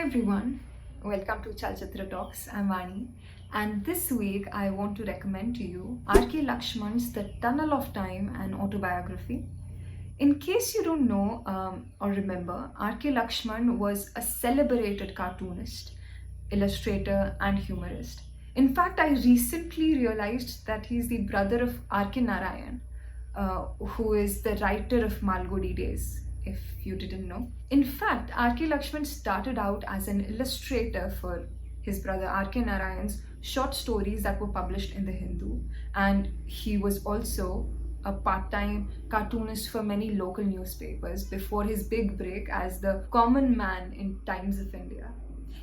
everyone, welcome to Chalchitra Talks. I'm Vaani, and this week I want to recommend to you R.K. Laxman's The Tunnel of Time and Autobiography. In case you don't know or remember, R.K. Laxman was a celebrated cartoonist, illustrator, and humorist. In fact, I recently realized that he's the brother of R.K. Narayan, who is the writer of Malgudi Days, if you didn't know. In fact, R.K. Laxman started out as an illustrator for his brother R.K. Narayan's short stories that were published in The Hindu, and he was also a part-time cartoonist for many local newspapers before his big break as the common man in Times of India.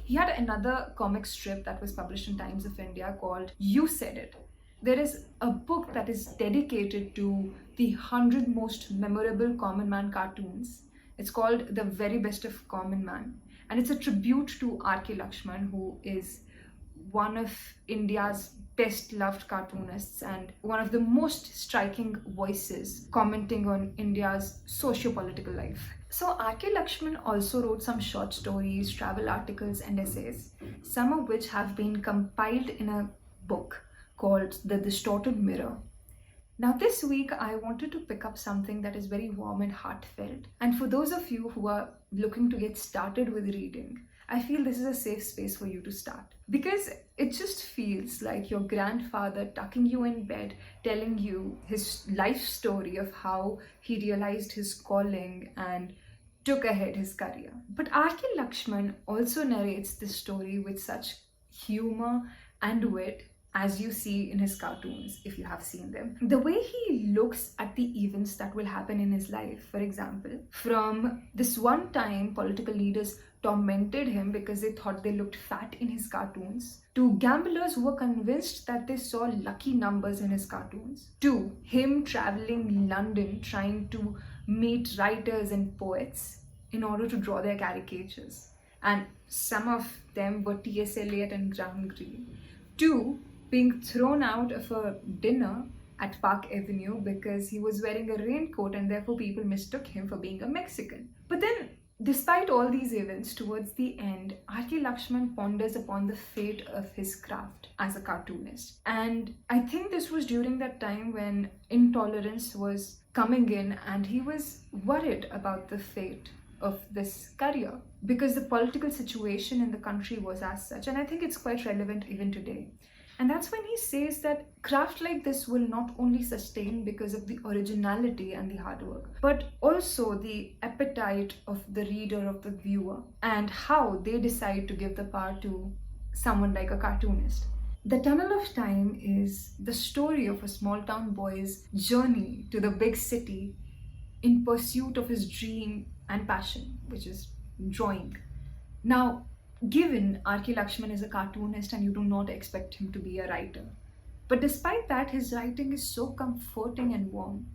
He had another comic strip that was published in Times of India called You Said It. There is a book that is dedicated to the 100 most memorable common man cartoons. It's called The Very Best of Common Man, and it's a tribute to R.K. Laxman, who is one of India's best loved cartoonists and one of the most striking voices commenting on India's socio-political life. So R.K. Laxman also wrote some short stories, travel articles and essays, some of which have been compiled in a book called The Distorted Mirror. Now this week I wanted to pick up something that is very warm and heartfelt. And for those of you who are looking to get started with reading, I feel this is a safe space for you to start. Because it just feels like your grandfather tucking you in bed, telling you his life story of how he realized his calling and took ahead his career. But R.K. Laxman also narrates this story with such humor and wit, as you see in his cartoons, if you have seen them. The way he looks at the events that will happen in his life, for example, from this one time political leaders tormented him because they thought they looked fat in his cartoons, to gamblers who were convinced that they saw lucky numbers in his cartoons, to him traveling London trying to meet writers and poets in order to draw their caricatures. And some of them were T.S. Eliot and Graham Greene, to being thrown out of a dinner at Park Avenue because he was wearing a raincoat and therefore people mistook him for being a Mexican. But then, despite all these events, towards the end, R.K. Laxman ponders upon the fate of his craft as a cartoonist. And I think this was during that time when intolerance was coming in and he was worried about the fate of this career because the political situation in the country was as such. And I think it's quite relevant even today. And that's when he says that craft like this will not only sustain because of the originality and the hard work, but also the appetite of the reader, of the viewer, and how they decide to give the power to someone like a cartoonist. The Tunnel of Time is the story of a small town boy's journey to the big city in pursuit of his dream and passion, which is drawing. Now, given R.K. Laxman is a cartoonist and you do not expect him to be a writer, but despite that, his writing is so comforting and warm.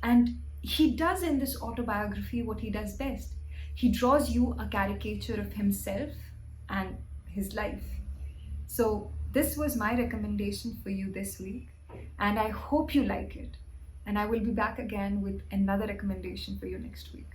And he does in this autobiography what he does best. He draws you a caricature of himself and his life. So this was my recommendation for you this week, and I hope you like it. And I will be back again with another recommendation for you next week.